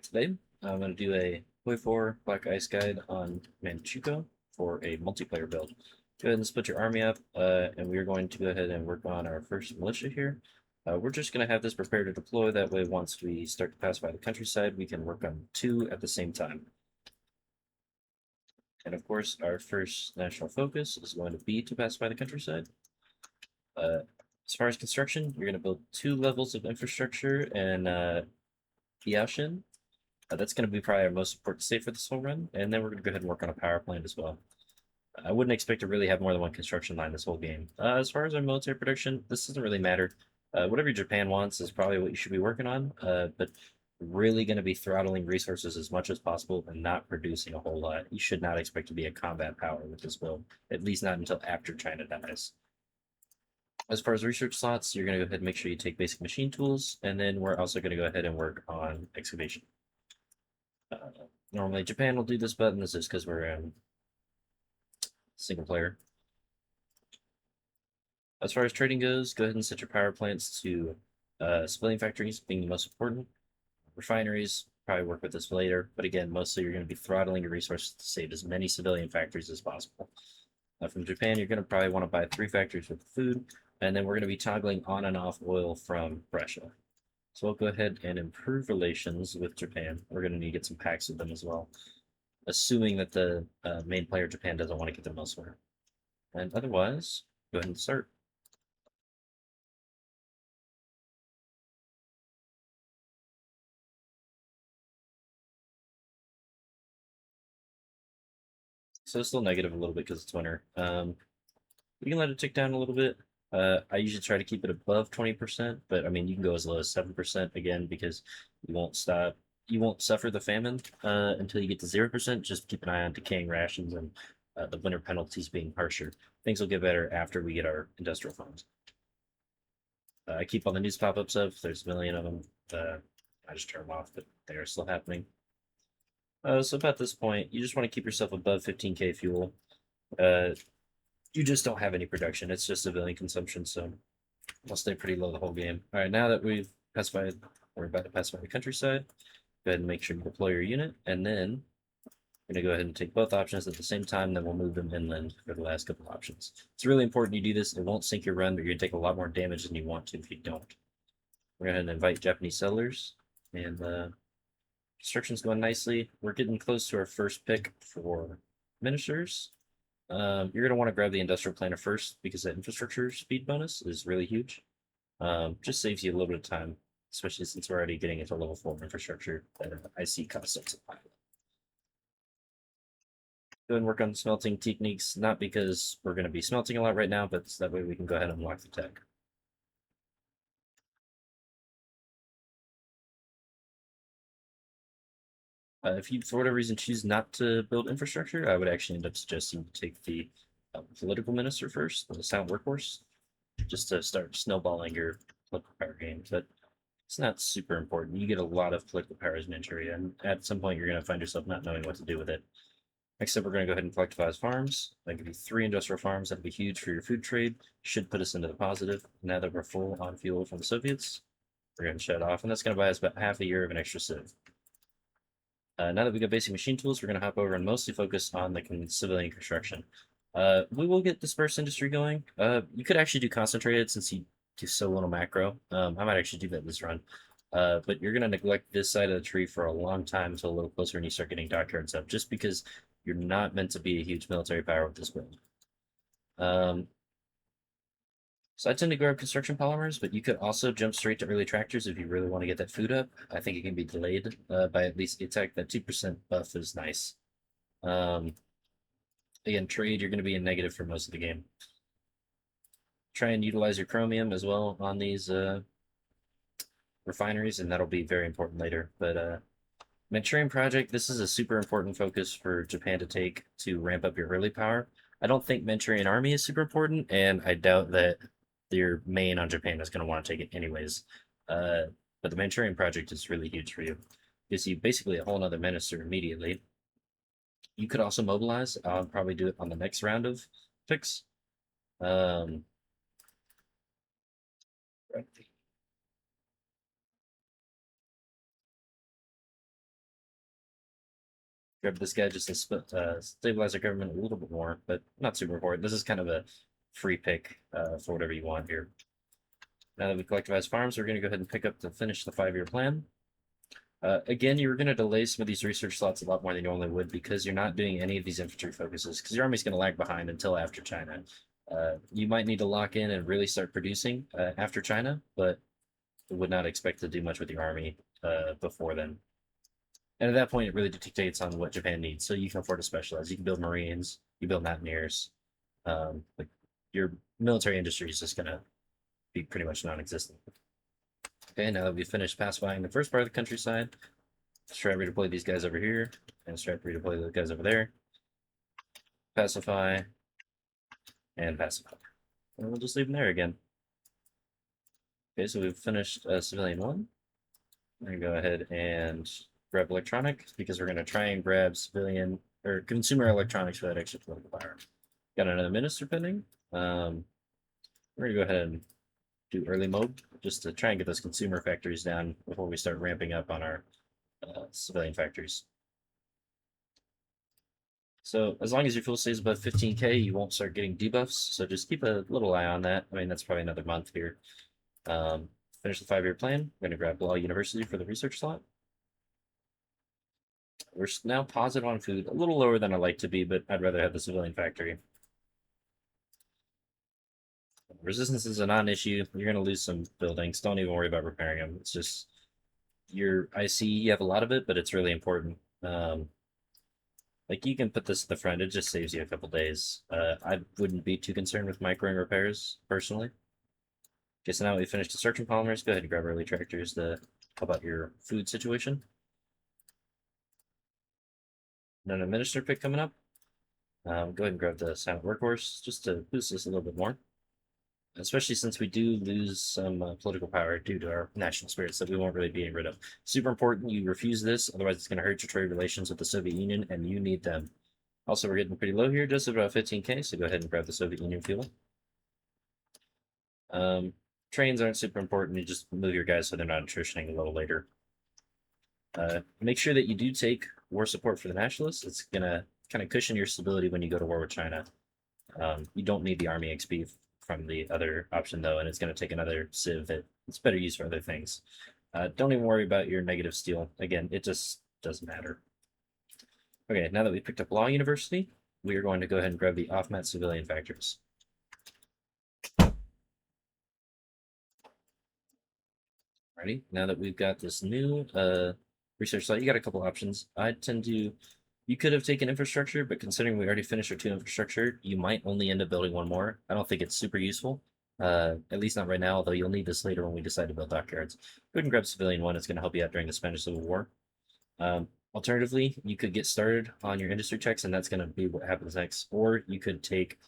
Today, I'm going to do a Koi 4 Black Ice Guide on Manchukuo for a multiplayer build. Go ahead and split your army up, and we're going to go ahead and work on our first militia here. We're just going to have this prepared to deploy. That way, once we start to pacify the countryside, we can work on two at the same time. And of course, our first national focus is going to be to pacify the countryside. Uh, as far as construction, you're going to build two levels of infrastructure and Yaoshin. That's going to be probably our most important state for this whole run, and then we're going to go ahead and work on a power plant as well. I wouldn't expect to really have more than one construction line this whole game. As far as our military production, this doesn't really matter. Whatever Japan wants is probably what you should be working on, but really going to be throttling resources as much as possible and not producing a whole lot. You should not expect to be a combat power with this build, at least not until after China dies. As far as research slots, you're going to go ahead and make sure you take basic machine tools, and then we're also going to go ahead and work on excavation. Uh, Normally, Japan will do this button. This is because we're single player. As far as trading goes, go ahead and set your power plants to civilian factories being the most important. Refineries probably work with this later, but again, mostly you're going to be throttling your resources to save as many civilian factories as possible. From Japan, you're going to probably want to buy 3 factories worth of food, and then we're going to be toggling on and off oil from Russia. So we'll go ahead and improve relations with Japan. We're going to need to get some packs with them as well, assuming that the main player Japan doesn't want to get them elsewhere. And otherwise, go ahead and start. So it's still negative a little bit because it's winter. You can let it tick down a little bit. I usually try to keep it above 20%, but I mean you can go as low as 7% again because you won't stop. You won't suffer the famine until you get to 0%. Just keep an eye on decaying rations and the winter penalties being harsher. Things will get better after we get our industrial farms. I keep all the news pop-ups up. There's a million of them. I just turn them off, but they are still happening. So about this point, you just want to keep yourself above 15k fuel. Uh, you just don't have any production. It's just civilian consumption, so I'll stay pretty low the whole game. All right, now that we've pacified, we're about to pacify the countryside, go ahead and make sure you deploy your unit, and then we're going to go ahead and take both options at the same time, then we'll move them inland for the last couple options. It's really important you do this. It won't sink your run, but you're going to take a lot more damage than you want to if you don't. We're going to invite Japanese settlers, and construction's going nicely. We're getting close to our first pick for ministers. You're going to want to grab the industrial planner first because that infrastructure speed bonus is really huge. Just saves you a little bit of time, especially since we're already getting into level 4 infrastructure that I see costs up to pilot. Go and work on smelting techniques, not because we're going to be smelting a lot right now, but that way we can go ahead and unlock the tech. If you, for whatever reason, choose not to build infrastructure, I would actually end up suggesting you take the political minister first, the sound workforce, just to start snowballing your political power game. But it's not super important. You get a lot of political power as Manchuria, and at some point you're going to find yourself not knowing what to do with it. Next up, we're going to go ahead and collectivize farms. That give you 3 industrial farms. That'll be huge for your food trade. Should put us into the positive. Now that we're full on fuel from the Soviets, we're going to shut off, and that's going to buy us about half a year of an extra civ. Now that we got basic machine tools, we're going to hop over and mostly focus on the civilian construction. We will get dispersed industry going. You could actually do concentrated since you do so little macro. I might actually do that this run. But you're going to neglect this side of the tree for a long time until a little closer and you start getting dockyards up, just because you're not meant to be a huge military power with this build. So I tend to grab construction polymers, but you could also jump straight to early tractors if you really want to get that food up. I think it can be delayed by at least attack. That 2% buff is nice. Um, Again, trade, you're going to be in negative for most of the game. Try and utilize your chromium as well on these refineries, and that'll be very important later. But Manchurian Project, this is a super important focus for Japan to take to ramp up your early power. I don't think Manchurian Army is super important, and I doubt that your main on Japan is going to want to take it anyways. But the Manchurian Project is really huge for you. Gives you basically a whole other minister immediately. You could also mobilize. I'll probably do it on the next round of picks. Um, grab this guy just to stabilize our government a little bit more, but not super important. This is kind of a free pick for whatever you want here. Now that we collectivized farms, we're going to go ahead and pick up to finish the 5-year plan. Again, you're going to delay some of these research slots a lot more than you normally would because you're not doing any of these infantry focuses because your army's going to lag behind until after China. You might need to lock in and really start producing after China, but would not expect to do much with your army before then. And at that point, it really dictates on what Japan needs. So you can afford to specialize. You can build Marines, you build Mountaineers. Like your military industry is just going to be pretty much non-existent. Okay, now that we've finished pacifying the first part of the countryside, let's try to redeploy these guys over here, and let's try to redeploy those guys over there. Pacify, and pacify. And we'll just leave them there again. Okay, so we've finished civilian 1. We're going to go ahead and grab electronic, because we're going to try and grab civilian, or consumer electronics for that extra political power. Got another minister pending. We're going to go ahead and do early mode, just to try and get those consumer factories down before we start ramping up on our civilian factories. So as long as your fuel stays above 15k, you won't start getting debuffs. So just keep a little eye on that. I mean, that's probably another month here. Finish the 5-year plan. I'm going to grab Law University for the research slot. We're now positive on food, a little lower than I'd like to be, but I'd rather have the civilian factory. Resistance is a non-issue. You're going to lose some buildings. Don't even worry about repairing them. It's just your IC, you have a lot of it, but it's really important. Like you can put this at the front, it just saves you a couple days. I wouldn't be too concerned with microing repairs, personally. Okay, so now we finished destruction polymers. Go ahead and grab early tractors to help out your food situation. And then a minister pick coming up. Go ahead and grab the silent workhorse just to boost this a little bit more. Especially since we do lose some political power due to our national spirits that we won't really be getting rid of. Super important you refuse this, otherwise it's going to hurt your trade relations with the Soviet Union, and you need them. Also, we're getting pretty low here, just about 15k, so go ahead and grab the Soviet Union fuel. Trains aren't super important, you just move your guys so they're not attritioning a little later. Make sure that you do take war support for the nationalists. It's going to kind of cushion your stability when you go to war with China. You don't need the army XP from the other option though, and it's going to take another civ that it's better used for other things. Don't even worry about your negative steel. Again, it just doesn't matter. Okay, now that we've picked up Law University, we are going to go ahead and grab the off-mat civilian factories. Alrighty, now that we've got this new research site, you got a couple options. You could have taken infrastructure, but considering we already finished our 2 infrastructure, you might only end up building 1 more. I don't think it's super useful, at least not right now, although you'll need this later when we decide to build dockyards. Go ahead and grab civilian 1, it's going to help you out during the Spanish Civil War. Alternatively, you could get started on your industry checks, and that's going to be what happens next, or you could take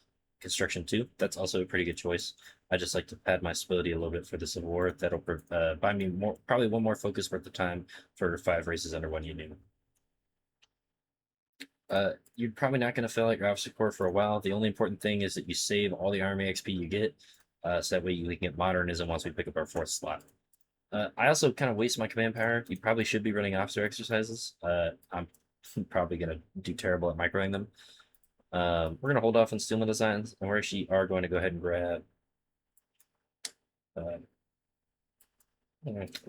construction 2. That's also a pretty good choice. I just like to pad my stability a little bit for the Civil War. That'll buy me probably 1 more focus worth of time for 5 races under 1 union. You're probably not going to fill out your officer corps for a while. The only important thing is that you save all the army XP you get, so that way you can get modernism once we pick up our 4th slot. I also kind of waste my command power. You probably should be running officer exercises. I'm probably going to do terrible at microing them. We're going to hold off on steelman designs, and we actually are going to go ahead and grab... we're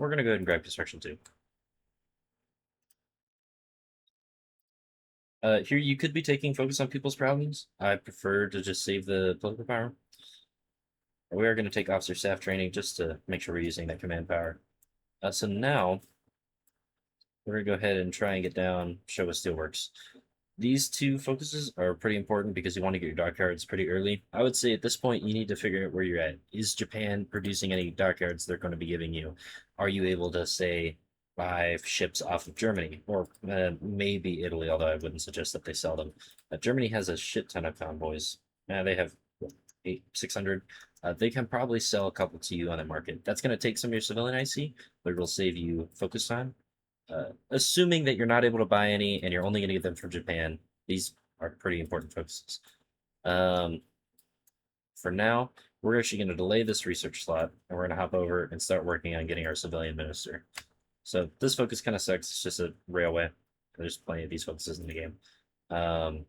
going to go ahead and grab construction 2. Here you could be taking focus on people's problems. I prefer to just save the political power. We are going to take officer staff training just to make sure we're using that command power. So now we're going to go ahead and try and get down Showa Steelworks. These 2 focuses are pretty important because you want to get your dockyards pretty early. I would say at this point you need to figure out where you're at. Is Japan producing any dockyards they're going to be giving you? Are you able to, say, buy ships off of Germany, or maybe Italy, although I wouldn't suggest that they sell them. Germany has a shit ton of convoys. They have 600. They can probably sell a couple to you on the market. That's going to take some of your civilian IC, but it'll save you focus time. Assuming that you're not able to buy any and you're only going to get them from Japan, these are pretty important focuses. For now, we're actually going to delay this research slot, and we're going to hop over and start working on getting our civilian minister. So this focus kind of sucks. It's just a railway. There's plenty of these focuses in the game. Um,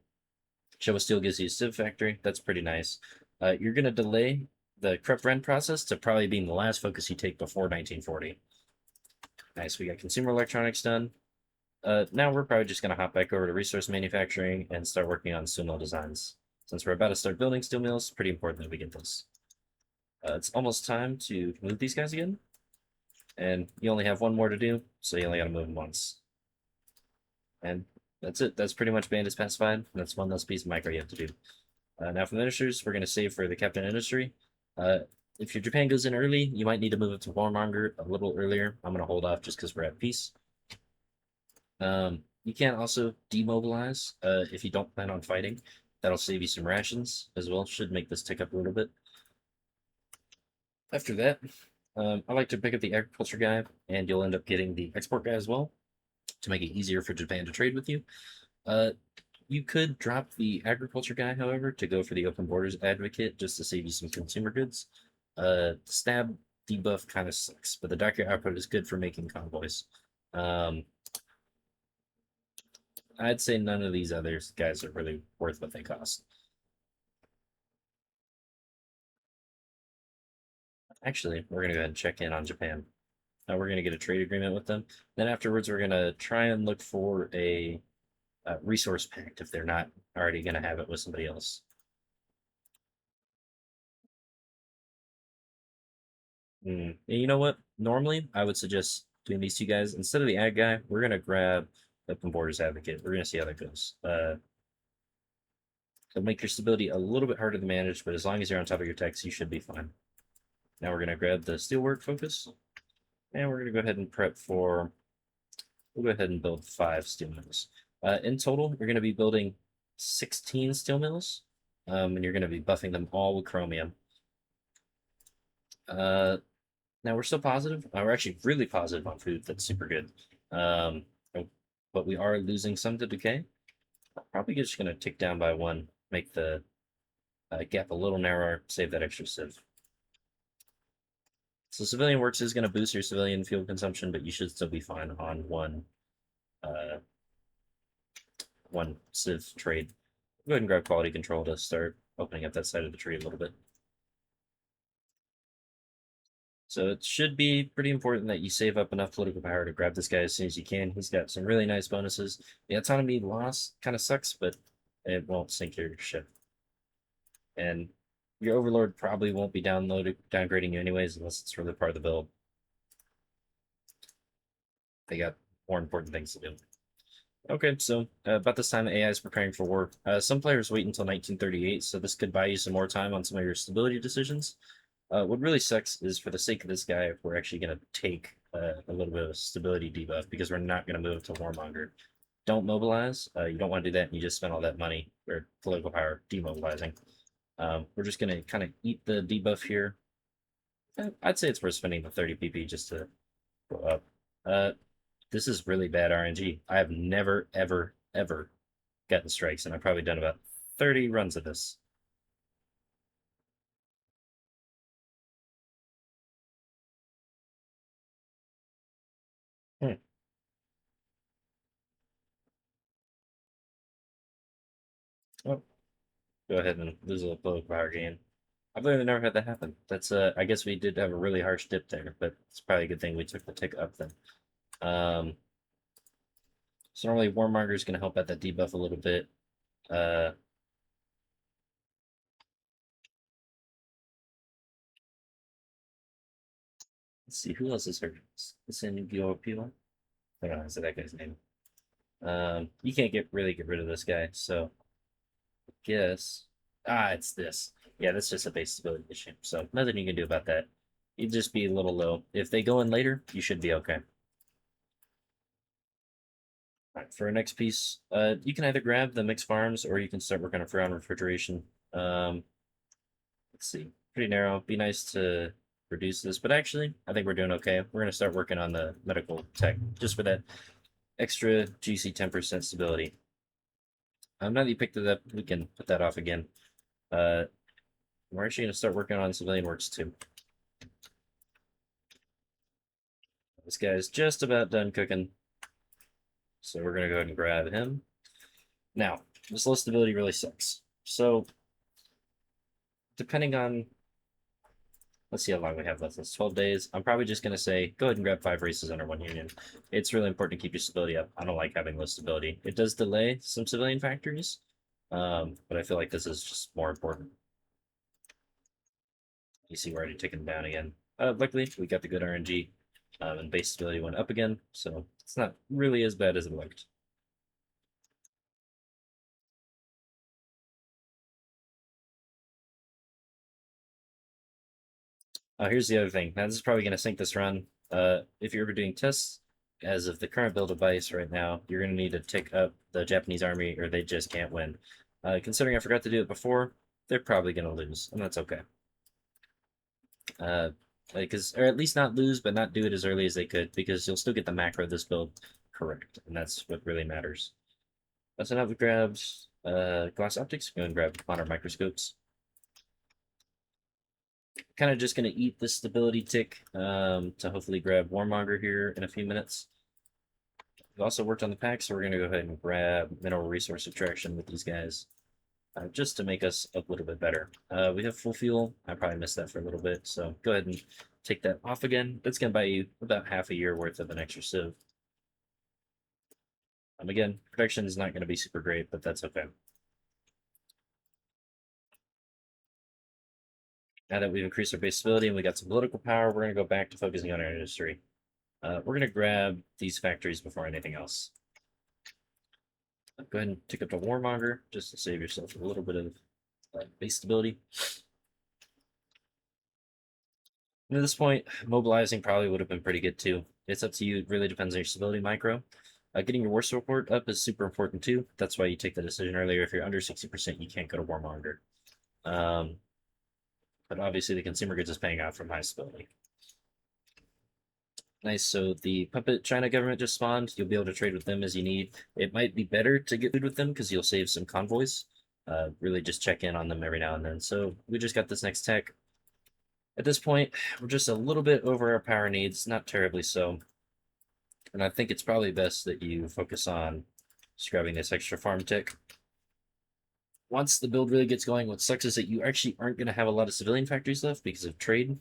Showa Steel gives you a Civ Factory. That's pretty nice. You're going to delay the Krupp Rent process to probably being the last focus you take before 1940. Nice. We got consumer electronics done. Now we're probably just going to hop back over to resource manufacturing and start working on steel mill designs. Since we're about to start building steel mills, it's pretty important that we get this. It's almost time to move these guys again. And you only have one more to do, so you only got to move them once. And that's it. That's pretty much bandits pacified. That's one less piece of micro you have to do. Now for the ministers, we're going to save for the captain industry. Uh, if your Japan goes in early, you might need to move it to warmonger a little earlier. I'm going to hold off just because we're at peace. You can also demobilize if you don't plan on fighting. That'll save you some rations as well. Should make this tick up a little bit. After that, I like to pick up the agriculture guy, and you'll end up getting the export guy as well to make it easier for Japan to trade with you. Uh, you could drop the agriculture guy, however, to go for the open borders advocate just to save you some consumer goods. Stab debuff kind of sucks, but the dockyard output is good for making convoys. Um, I'd say none of these other guys are really worth what they cost. Actually, we're going to go ahead and check in on Japan. We're going to get a trade agreement with them. Then afterwards, we're going to try and look for a resource pact if they're not already going to have it with somebody else. And you know what? Normally, I would suggest doing these two guys instead of the ag guy. We're going to grab open borders advocate. We're going to see how that goes. It'll make your stability a little bit harder to manage, but as long as you're on top of your techs, you should be fine. Now we're going to grab the steelwork focus, and we're going to go ahead and prep for. We'll go ahead and build 5 steel mills. In total, you're going to be building 16 steel mills, and you're going to be buffing them all with chromium. Now we're still positive. We're actually really positive on food. That's super good. Um, but we are losing some to decay. Probably just going to tick down by 1, make the gap a little narrower, save that extra civ. So civilian works is going to boost your civilian fuel consumption, but you should still be fine on uh, one civ trade. Go ahead and grab quality control to start opening up that side of the tree a little bit. So it should be pretty important that you save up enough political power to grab this guy as soon as you can. He's got some really nice bonuses. The autonomy loss kind of sucks, but it won't sink your ship. And your overlord probably won't be downgrading you anyways, unless it's really part of the build. They got more important things to do. Okay, so about this time, the AI is preparing for war. Some players wait until 1938, so this could buy you some more time on some of your stability decisions. What really sucks is for the sake of this guy, if we're actually going to take a little bit of stability debuff because we're not going to move to Warmonger. Don't mobilize. You don't want to do that, and you just spend all that money or political power demobilizing. We're just going to kind of eat the debuff here. I'd say it's worth spending the 30 PP just to go up. This is really bad RNG. I have never, ever, ever gotten strikes, and I've probably done about 30 runs of this. Hmm. Oh, go ahead and lose a little political power gain. I've literally never had that happen. That's I guess we did have a really harsh dip there, but it's probably a good thing we took the tick up then. Um, so normally Warmonger is going to help out that debuff a little bit. Uh, let's see who else is hurt. Is in Gio. I don't know, is that guy's name? You can't really get rid of this guy, so I guess it's this. Yeah, that's just a base stability issue. So nothing you can do about that. You'd just be a little low. If they go in later, you should be okay. Right, for our next piece, you can either grab the mixed farms or you can start working on ground refrigeration. Let's see, pretty narrow. Be nice to reduce this, but actually, I think we're doing okay. We're gonna start working on the medical tech just for that extra juicy 10% stability. Now that you picked it up, we can put that off again. Uh, we're actually gonna start working on civilian works too. This guy's just about done cooking. So we're gonna go ahead and grab him. Now, this low stability really sucks. So depending on, let's see how long we have left. That's 12 days. I'm probably just gonna say go ahead and grab 5 races under one union. It's really important to keep your stability up. I don't like having low stability. It does delay some civilian factories, but I feel like this is just more important. You see, we're already ticking down again. Luckily, we got the good RNG, and base stability went up again, so it's not really as bad as it looked. Here's the other thing. Now, this is probably going to sink this run. If you're ever doing tests, as of the current build device right now, you're going to need to tick up the Japanese army, or they just can't win. Considering I forgot to do it before, they're probably going to lose, and that's okay. Because or at least not lose, but not do it as early as they could, because you'll still get the macro of this build correct, and that's what really matters. So now we grabbed glass optics. Go and grab modern microscopes. Kind of just going to eat the stability tick to hopefully grab Warmonger here in a few minutes. We've also worked on the pack, so we're going to go ahead and grab mineral resource extraction with these guys just to make us a little bit better. We have full fuel. I probably missed that for a little bit, so go ahead and take that off again. That's going to buy you about half a year worth of an extra civ. Again, production is not going to be super great, but that's okay. Now that we've increased our base stability and we got some political power, we're going to go back to focusing on our industry. We're going to grab these factories before anything else. Go ahead and tick up to Warmonger just to save yourself a little bit of base stability. And at this point, mobilizing probably would have been pretty good too. It's up to you. It really depends on your stability micro. Getting your war support up is super important too. That's why you take the decision earlier. If you're under 60%, you can't go to Warmonger. But obviously, the consumer goods is paying out from high stability. Nice. So the puppet China government just spawned. You'll be able to trade with them as you need. It might be better to get food with them because you'll save some convoys. Really just check in on them every now and then. So we just got this next tech. At this point, we're just a little bit over our power needs, not terribly so. And I think it's probably best that you focus on just grabbing this extra farm tick. Once the build really gets going, what sucks is that you actually aren't going to have a lot of civilian factories left because of trade.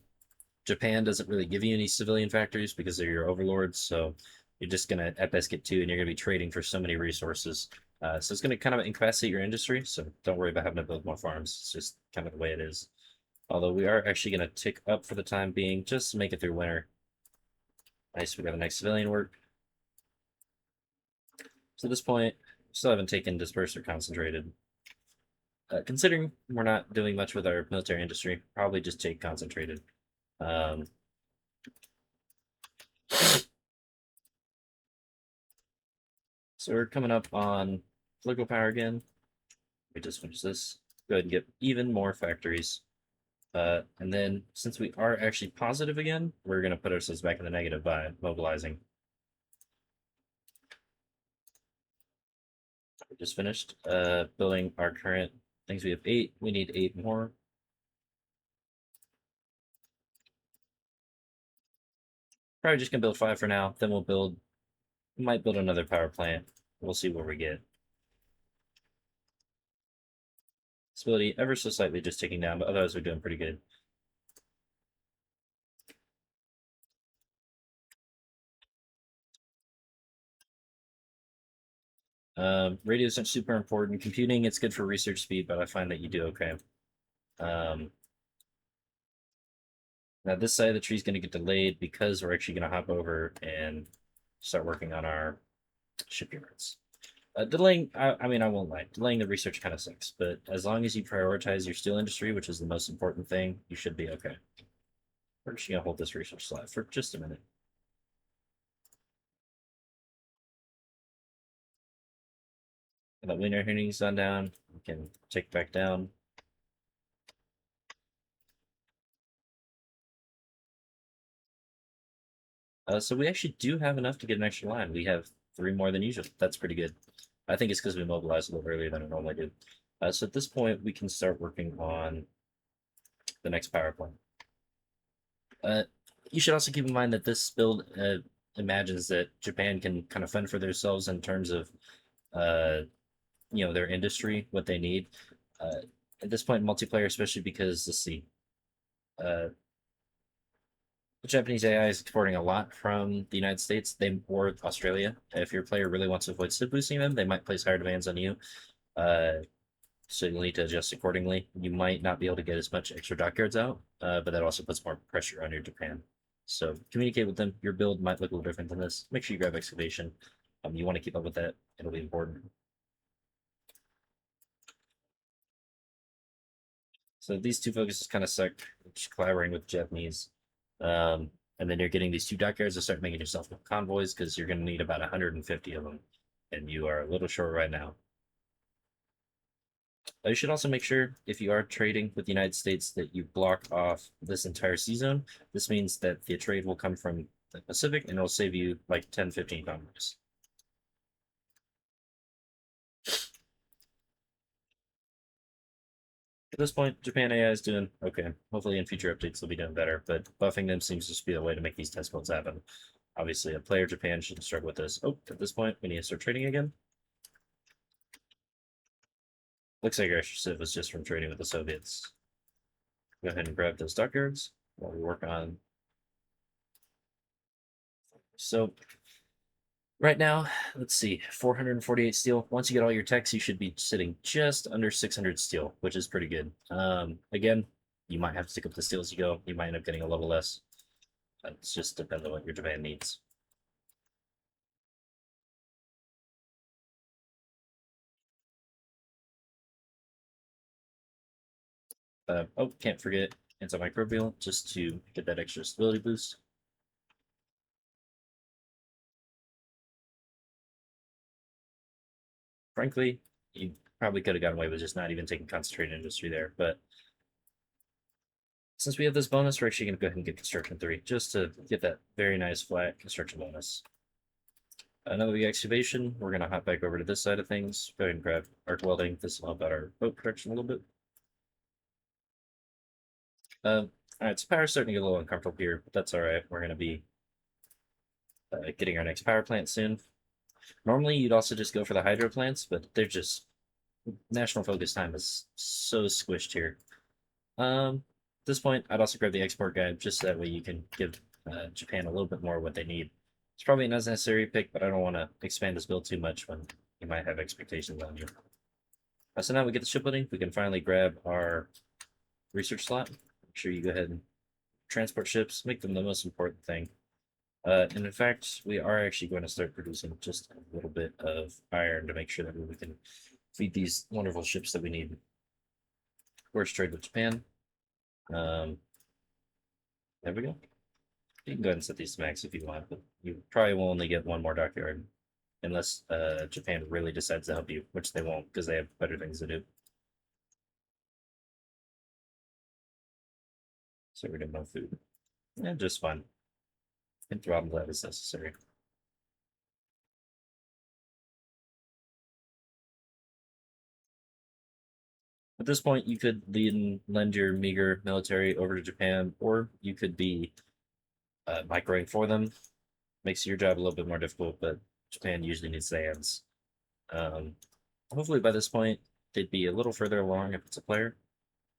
Japan doesn't really give you any civilian factories because they're your overlords, so you're just going to at best get two, and you're going to be trading for so many resources. So it's going to kind of incapacitate your industry, so don't worry about having to build more farms. It's just kind of the way it is. Although we are actually going to tick up for the time being just to make it through winter. Nice, we got the next civilian work. So at this point, still haven't taken dispersed or concentrated. Considering we're not doing much with our military industry, probably just take concentrated. So we're coming up on political power again. We just finished this. Go ahead and get even more factories. And then since we are actually positive again, we're going to put ourselves back in the negative by mobilizing. We just finished building our current things. We have 8. We need 8 more. Probably just going to build 5 for now. Then we might build another power plant. We'll see where we get. Stability ever so slightly just ticking down, but otherwise we're doing pretty good. Radios aren't super important. Computing, it's good for research speed, but I find that you do okay. Now this side of the tree is going to get delayed because we're actually going to hop over and start working on our shipyards. Delaying, I mean, I won't lie, delaying the research kind of sucks, but as long as you prioritize your steel industry, which is the most important thing, you should be okay. We're just going to hold this research slot for just a minute. And that winter hearing's done down, we can take back down. So we actually do have enough to get an extra line. We have 3 more than usual. That's pretty good. I think it's because we mobilized a little earlier than I normally do. So at this point, we can start working on the next power plant. You should also keep in mind that this build imagines that Japan can kind of fend for themselves in terms of uh, their industry, what they need. Uh, at this point, multiplayer, especially because let's see, uh, the Japanese AI is exporting a lot from the United States, they or Australia. If your player really wants to avoid SIP boosting them, they might place higher demands on you. Uh, so you'll need to adjust accordingly. You might not be able to get as much extra dockyards out, but that also puts more pressure on your Japan. So communicate with them. Your build might look a little different than this. Make sure you grab excavation. You want to keep up with that. It'll be important. So these two focuses kind of suck. Just collaborating with Japanese. And then you're getting these two dockyards to start making yourself convoys because you're going to need about 150 of them. And you are a little short right now. You should also make sure if you are trading with the United States that you block off this entire sea zone. This means that the trade will come from the Pacific and it'll save you like 10, 15 convoys. At this point, Japan AI is doing okay. Hopefully, in future updates, they'll be doing better. But buffing them seems to just be the way to make these test builds happen. Obviously, a player Japan shouldn't struggle with this. Oh, at this point, we need to start trading again. Looks like our Civ was just from trading with the Soviets. Go ahead and grab those dockyards while we work on. So right now, let's see, 448 steel. Once you get all your techs, you should be sitting just under 600 steel, which is pretty good. Again, you might have to stick up the steel as you go. You might end up getting a level less. It's just depends on what your Japan needs. Oh, can't forget antimicrobial just to get that extra stability boost. Frankly, you probably could have gotten away with just not even taking concentrated industry there, but since we have this bonus, we're actually going to go ahead and get construction 3 just to get that very nice flat construction bonus. Now that we get excavation, we're going to hop back over to this side of things. Go ahead and grab arc welding. This will help out our boat production a little bit. All right, so power's starting to get a little uncomfortable here, but that's all right. We're going to be getting our next power plant soon. Normally, you'd also just go for the hydro plants, but they're just national focus time is so squished here. At this point, I'd also grab the export guide just so that way you can give Japan a little bit more of what they need. It's probably an unnecessary pick, but I don't want to expand this build too much when you might have expectations on you. So now we get the shipbuilding. We can finally grab our research slot. Make sure you go ahead and transport ships, make them the most important thing. And in fact, we are actually going to start producing just a little bit of iron to make sure that we can feed these wonderful ships that we need. Of course, trade with Japan. There we go. You can go ahead and set these to max if you want, but you probably will only get one more dockyard unless Japan really decides to help you, which they won't because they have better things to do. So we're getting no food. Yeah, just fine. And throttle that as necessary. At this point, you could lend your meager military over to Japan, or you could be microing for them. Makes your job a little bit more difficult, but Japan usually needs the hands. Hopefully by this point, they'd be a little further along if it's a player.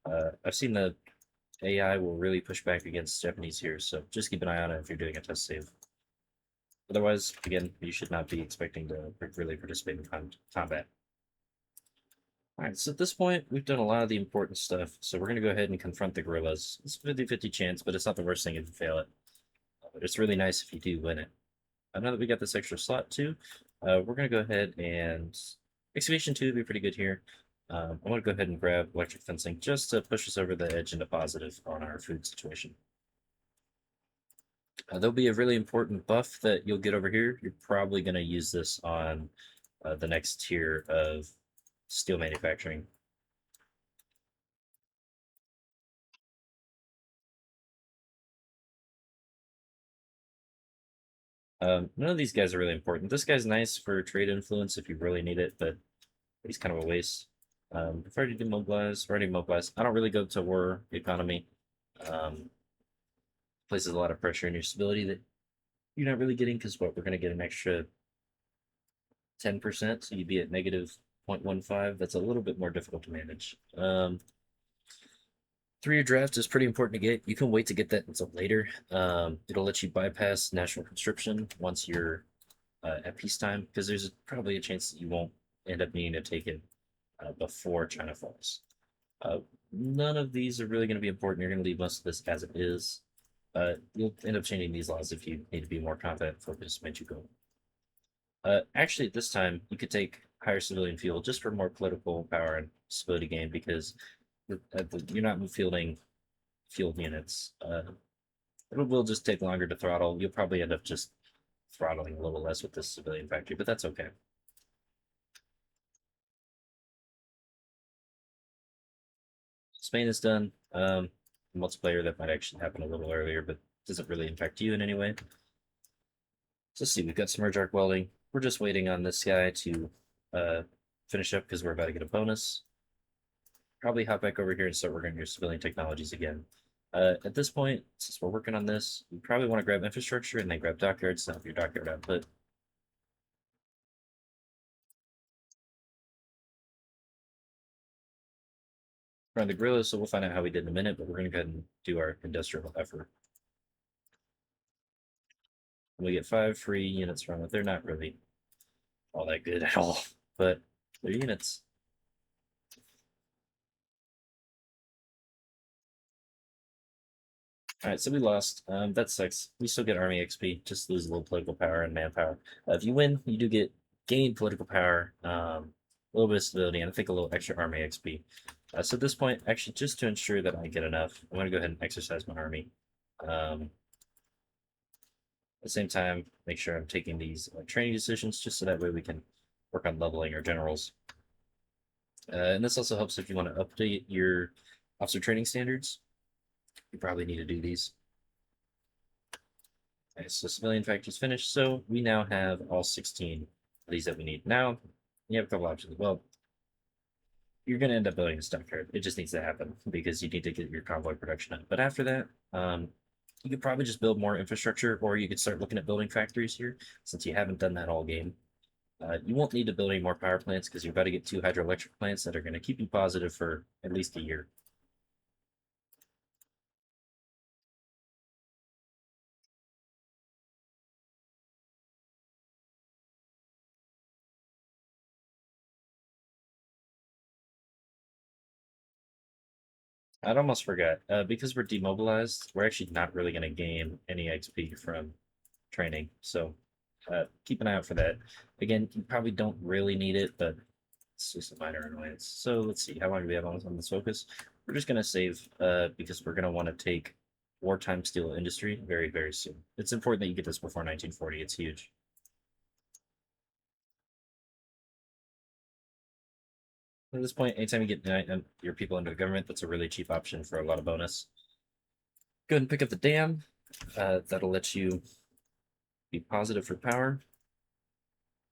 I've seen the AI will really push back against Japanese here, so just keep an eye on it if you're doing a test save. Otherwise, again, you should not be expecting to really participate in combat. All right, so at this point, we've done a lot of the important stuff, so we're going to go ahead and confront the guerrillas. It's a 50-50 chance, but it's not the worst thing if you fail it. But it's really nice if you do win it. Now that we got this extra slot too, we're going to go ahead and excavation 2 would be pretty good here. I'm going to go ahead and grab electric fencing just to push us over the edge into positive on our food situation. There'll be a really important buff that you'll get over here. You're probably going to use this on the next tier of steel manufacturing. None of these guys are really important. This guy's nice for trade influence if you really need it, but he's kind of a waste. I've already demobilized, already mobilized. I don't really go to war economy. Places a lot of pressure on your stability that you're not really getting because what we're going to get an extra 10%, so you'd be at negative 0.15. That's a little bit more difficult to manage. 3-year draft is pretty important to get. You can wait to get that until later. It'll let you bypass national conscription once you're at peacetime, because there's probably a chance that you won't end up needing to take it before China falls. Uh, None of these are really going to be important. You're going to leave most of this as it is. You'll end up changing these laws if you need to be more combat focused Manchukuo. Actually, at this time, you could take higher civilian fuel just for more political power and stability gain because you're not fielding fuel units. It will just take longer to throttle. You'll probably end up just throttling a little less with this civilian factory, but that's okay. Spain is done. Multiplayer that might actually happen a little earlier, but doesn't really impact you in any way. So let's see, we've got some merge arc welding. We're just waiting on this guy to finish up because we're about to get a bonus. Probably hop back over here and start working on your civilian technologies again. At this point, since we're working on this, you probably want to grab infrastructure and then grab dockyards to help your dockyard output. We're on the guerrillas, so we'll find out how we did in a minute, but we're going to go ahead and do our industrial effort. And we get 5 free units from it. They're not really all that good at all, but they're units. All right, so we lost. That sucks. We still get army XP, just lose a little political power and manpower. If you win, you do get gain political power, a little bit of stability, and I think a little extra army XP. So at this point, actually, just to ensure that I get enough, I'm going to go ahead and exercise my army. At the same time, make sure I'm taking these training decisions just so that way we can work on leveling our generals. And this also helps if you want to update your officer training standards. You probably need to do these. Okay, so civilian factory's finished. So we now have all 16 of these that we need. Now, you have a couple options. Well, you're going to end up building a stockyard. It just needs to happen because you need to get your convoy production up. But after that, you could probably just build more infrastructure, or you could start looking at building factories here, since you haven't done that all game. You won't need to build any more power plants because you're about to get 2 hydroelectric plants that are going to keep you positive for at least a year. I'd almost forgot. Because we're demobilized, we're actually not really going to gain any XP from training. So keep an eye out for that. Again, you probably don't really need it, but it's just a minor annoyance. So let's see. How long do we have on this focus? We're just going to save because we're going to want to take wartime steel industry very, very soon. It's important that you get this before 1940. It's huge. At this point, anytime you get your people into the government, that's a really cheap option for a lot of bonus. Go ahead and pick up the dam. That'll let you be positive for power.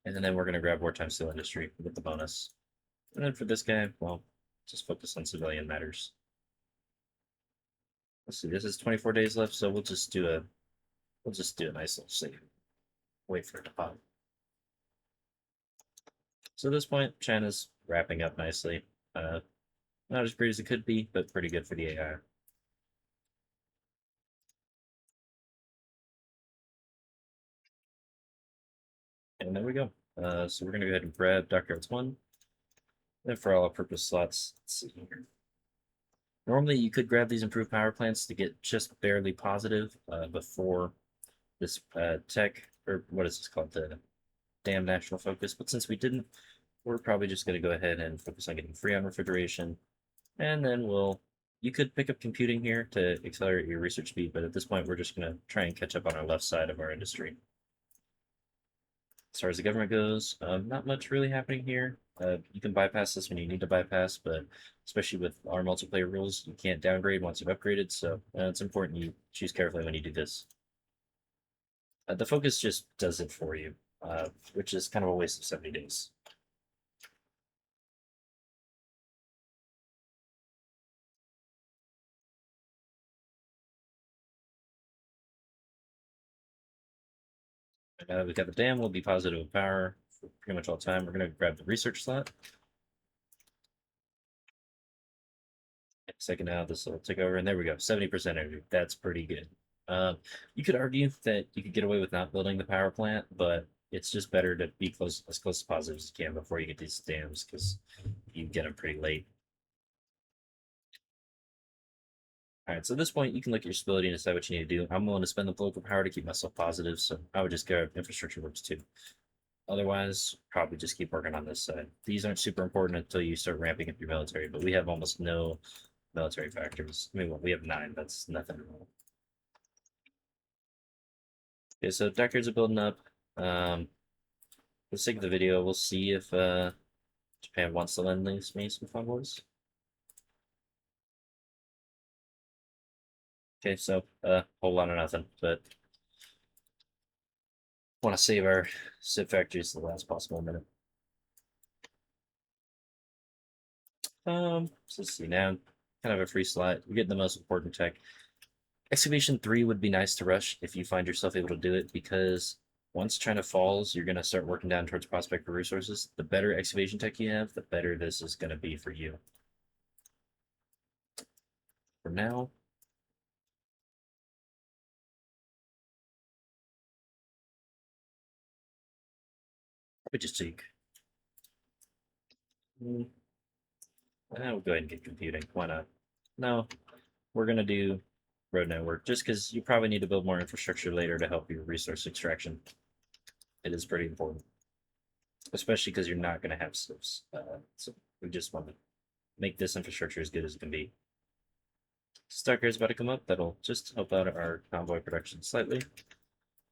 And then we're going to grab wartime steel industry with the bonus. And then for this guy, well, just focus on civilian matters. Let's see, this is 24 days left, so we'll just do a nice little save. Wait for it to pop. So at this point, China's wrapping up nicely. Not as great as it could be, but pretty good for the AI. And there we go. So we're gonna go ahead and grab Dockyards 1. And for all purpose slots, let's see here. Normally you could grab these improved power plants to get just barely positive before this tech, or what is this called, the damn national focus. But since we didn't, we're probably just going to go ahead and focus on getting free on refrigeration. And then you could pick up computing here to accelerate your research speed, but at this point, we're just going to try and catch up on our left side of our industry. As far as the government goes, not much really happening here. You can bypass this when you need to bypass, but especially with our multiplayer rules, you can't downgrade once you've upgraded, so it's important you choose carefully when you do this. The focus just does it for you, which is kind of a waste of 70 days. Now that we've got the dam, we'll be positive with power for pretty much all time. We're going to grab the research slot. Second now, this will take over, and there we go, 70% energy. That's pretty good. You could argue that you could get away with not building the power plant, but it's just better to be as close to positive as you can before you get these dams, because you get them pretty late. All right, so at this point, you can look at your stability and decide what you need to do. I'm willing to spend the political power to keep myself positive, so I would just go infrastructure works too. Otherwise, probably just keep working on this side. These aren't super important until you start ramping up your military, but we have almost no military factors. I mean, well, we have 9. That's nothing at all. Okay, so dockyards are building up. For the sake of the video, we'll see if Japan wants to lend me some convoys. Okay, so whole lot of nothing, but want to save our SIP factories to the last possible minute. So let's see now, kind of a free slot. You're getting the most important tech. Excavation 3 would be nice to rush if you find yourself able to do it, because once China falls, you're going to start working down towards prospect for resources. The better excavation tech you have, the better this is going to be for you. For now, probably just take. We'll go ahead and get computing. Why not? No, we're going to do road network just because you probably need to build more infrastructure later to help your resource extraction. It is pretty important, especially because you're not going to have SIPs. So we just want to make this infrastructure as good as it can be. Stalker is about to come up. That'll just help out our convoy production slightly.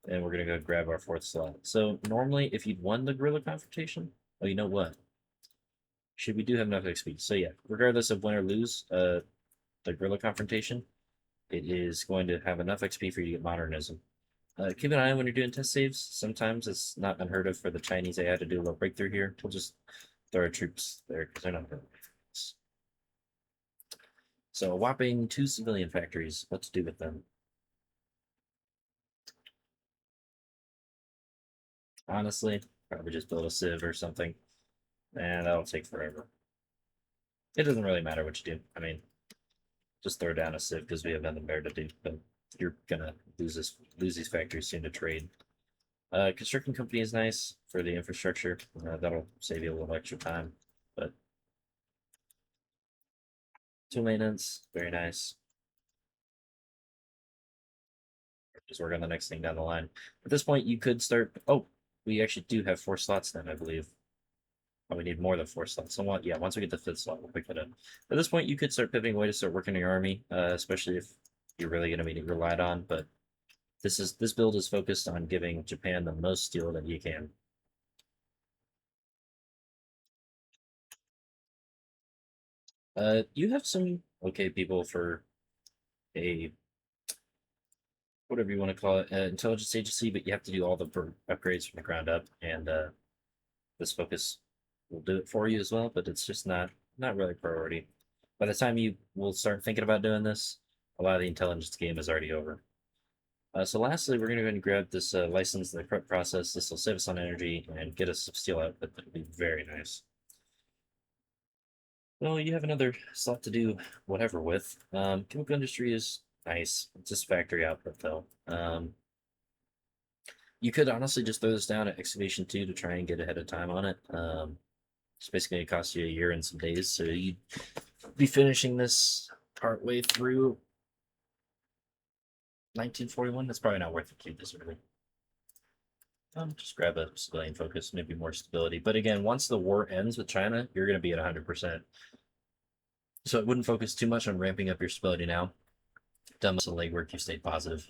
And we're going to go grab our 4th slot. So normally, if you'd won the guerrilla confrontation, oh, you know what? We do have enough XP. So yeah, regardless of win or lose, the guerrilla confrontation, it is going to have enough XP for you to get modernism. Keep an eye on when you're doing test saves. Sometimes it's not unheard of for the Chinese AI to do a little breakthrough here. We'll just throw our troops there because they're not going to. So a whopping 2 civilian factories. What to do with them? Honestly, probably just build a civ or something, and that'll take forever. It doesn't really matter what you do. I mean, just throw down a civ because we have nothing better to do. But you're gonna lose these factories soon to trade. Construction company is nice for the infrastructure. That'll save you a little extra time. But tool maintenance, very nice. Just work on the next thing down the line. At this point, you could start. Oh, we actually do have 4 slots then, I believe. Oh, we need more than 4 slots. So yeah, once we get the 5th slot, we'll pick that up. At this point, you could start pivoting away to start working your army, especially if you're really going to be relied on. But this build is focused on giving Japan the most steel that you can. You have some okay people for a whatever you want to call it, intelligence agency, but you have to do all the upgrades from the ground up, and this focus will do it for you as well. But it's just not really a priority. By the time you will start thinking about doing this, a lot of the intelligence game is already over. So lastly, we're going to go ahead and grab this license in the prep process. This will save us on energy and get us some steel output. That'll be very nice. Well, you have another slot to do whatever with. Chemical industry is nice. It's just factory output, though. You could honestly just throw this down at Excavation 2 to try and get ahead of time on it. It's basically going to cost you a year and some days, so you'd be finishing this part way through 1941. That's probably not worth it to do this early. Just grab a civilian focus, maybe more stability. But again, once the war ends with China, you're going to be at 100%. So it wouldn't focus too much on ramping up your stability now. Done most of the legwork, you stayed positive.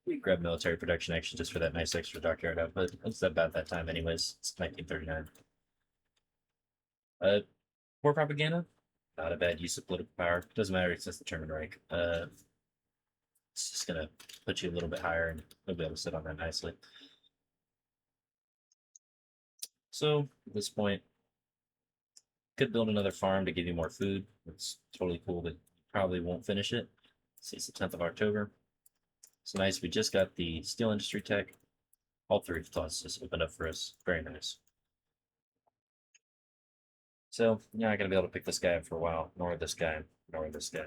We grab military production action just for that nice extra dockyard output. It's about that time anyways. It's 1939. War propaganda, not a bad use of political power. Doesn't matter, it's just the German Reich. It's just gonna put you a little bit higher and you'll be able to sit on that nicely. So at this point, could build another farm to give you more food. It's totally cool, but you probably won't finish it. See, it's the 10th of October. So nice. We just got the steel industry tech. All three slots just opened up for us. Very nice. So you're not gonna be able to pick this guy up for a while, nor this guy, nor this guy.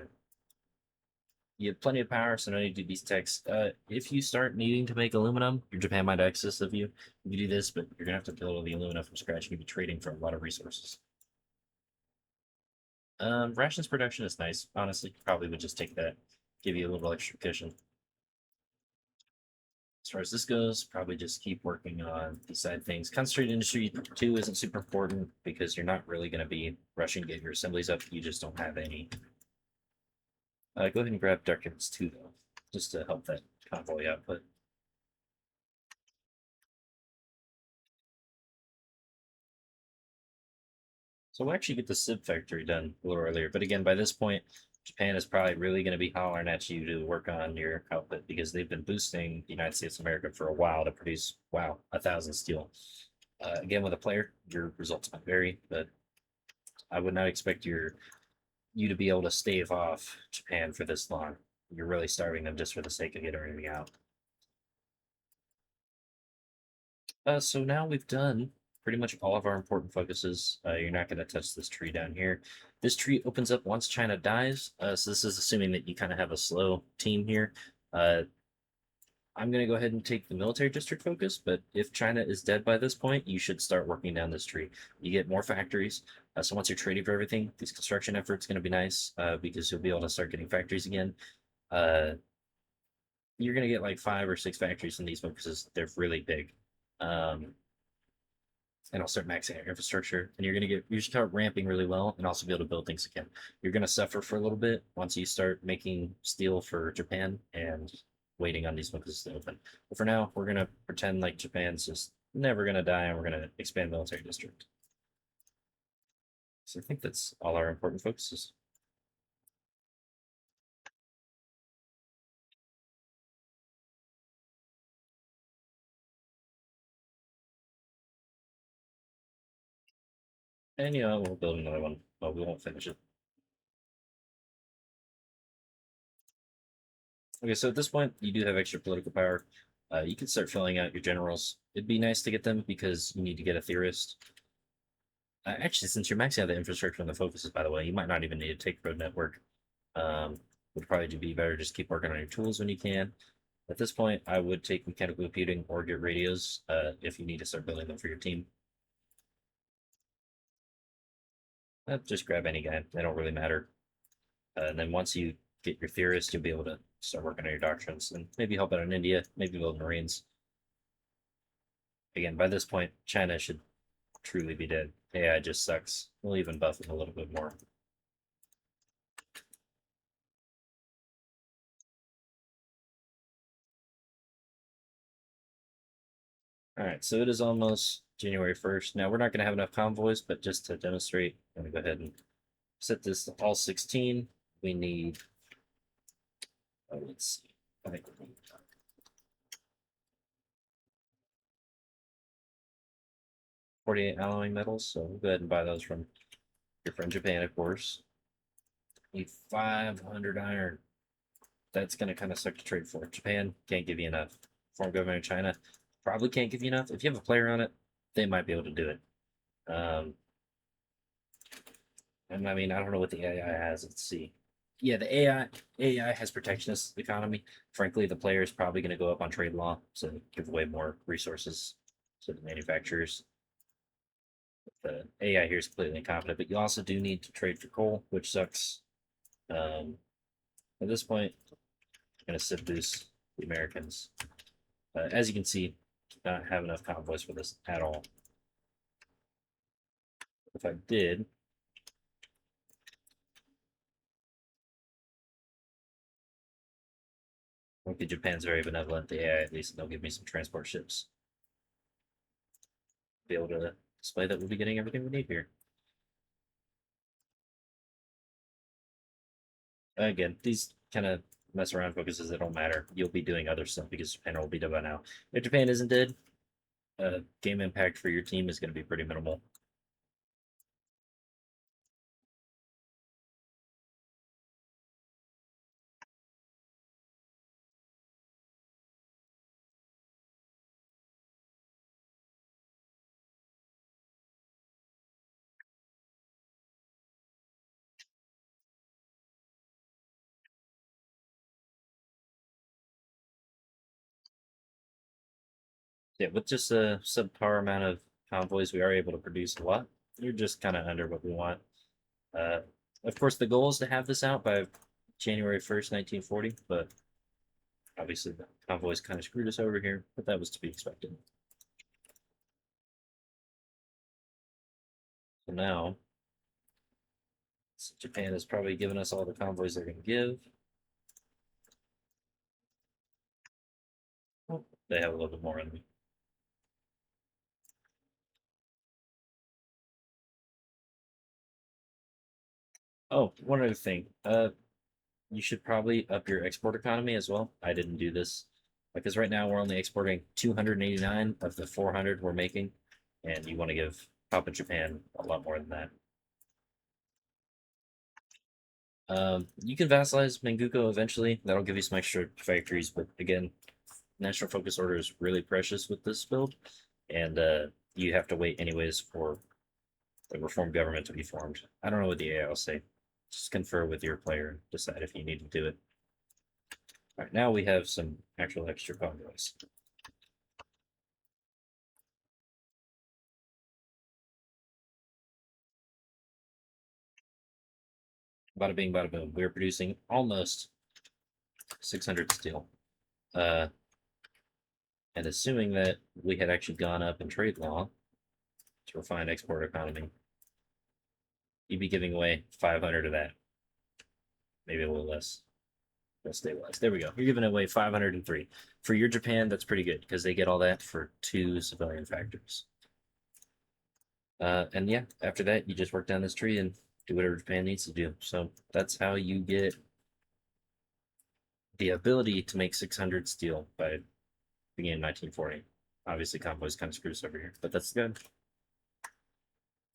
You have plenty of power, so no need to do these techs. If you start needing to make aluminum, your Japan might access of you. If you do this, but you're gonna have to build all the aluminum from scratch. You'll be trading for a lot of resources. Rations production is nice. Honestly, probably would just take that, give you a little extra cushion. As far as this goes, probably just keep working on these side things. Concentrated industry 2 isn't super important because you're not really going to be rushing to get your assemblies up. You just don't have any. Go ahead and grab documents 2 though, just to help that convoy output. So we'll actually get the SIB factory done a little earlier. But again, by this point, Japan is probably really going to be hollering at you to work on your output because they've been boosting the United States of America for a while to produce, wow, 1,000 steel. Again, with a player, your results might vary, but I would not expect you to be able to stave off Japan for this long. You're really starving them just for the sake of getting everything out. So now we've done pretty much all of our important focuses. You're not going to touch this tree down here. This tree opens up once China dies. So this is assuming that you kind of have a slow team here. Uh, I'm going to go ahead and take the military district focus, but if China is dead by this point, you should start working down this tree. You get more factories. So once you're trading for everything, this construction effort's going to be nice because you'll be able to start getting factories again. Uh, you're going to get like 5 or 6 factories from these focuses. They're really big. Um, and I'll start maxing out your infrastructure. And you start ramping really well and also be able to build things again. You're gonna suffer for a little bit once you start making steel for Japan and waiting on these bunkers to open. But for now, we're gonna pretend like Japan's just never gonna die and we're gonna expand military district. So I think that's all our important focuses. And we'll build another one, but we won't finish it. Okay, so at this point, you do have extra political power. You can start filling out your generals. It'd be nice to get them because you need to get a theorist. Actually, since you're maxing out the infrastructure and the focuses, by the way, you might not even need to take road network. Would probably be better just keep working on your tools when you can. At this point, I would take mechanical computing or get radios if you need to start building them for your team. Just grab any guy; they don't really matter. And then once you get your theorist, you'll be able to start working on your doctrines and maybe help out in India, maybe build Marines. Again, by this point, China should truly be dead. AI just sucks. We'll even buff it a little bit more. All right, so it is almost January 1st. Now, we're not going to have enough convoys, but just to demonstrate, I'm going to go ahead and set this to all 16. We need, let's see, I think we need 48 alloying metals, so we'll go ahead and buy those from your friend Japan, of course. Need 500 iron. That's going to kind of suck to trade for. Japan can't give you enough. Foreign government of China probably can't give you enough. If you have a player on it, they might be able to do it. Um, and I mean, I don't know what the AI has. Let's see. Yeah, the AI has protectionist economy. Frankly, the player is probably going to go up on trade law, so give away more resources to the manufacturers. The AI here is completely incompetent, but you also do need to trade for coal, which sucks. Um, at this point, I'm going to seduce the Americans. As you can see, do not have enough convoys for this at all. If I did, okay, Japan's very benevolent. The AI, at least, they'll give me some transport ships. Be able to display that we'll be getting everything we need here. Again, these kind of mess around focuses that don't matter. You'll be doing other stuff because Japan will be dead by now. If Japan isn't dead, game impact for your team is going to be pretty minimal. Yeah, with just a subpar amount of convoys, we are able to produce a lot. You're just kind of under what we want. Uh, of course, the goal is to have this out by January 1st, 1940, but obviously the convoys kind of screwed us over here, but that was to be expected. So now, Japan has probably given us all the convoys they're going to give. Oh, they have a little bit more enemy. Oh, one other thing. You should probably up your export economy as well. I didn't do this because right now we're only exporting 289 of the 400 we're making, and you want to give Papa Japan a lot more than that. You can vassalize Manchukuo eventually. That'll give you some extra factories, but again, National Focus Order is really precious with this build, and you have to wait anyways for the reform government to be formed. I don't know what the AI will say. Just confer with your player and decide if you need to do it. All right, now we have some actual extra convoys. Bada bing, bada boom. We're producing almost 600 steel. Uh, and assuming that we had actually gone up in trade law to refine export economy, you'd be giving away 500 of that, maybe a little less. Stabilize. There we go. You're giving away 503. For your Japan, that's pretty good because they get all that for 2 civilian factories. And yeah, after that, you just work down this tree and do whatever Japan needs to do. So that's how you get the ability to make 600 steel by beginning of 1940. Obviously, convoys kind of screws over here, but that's good.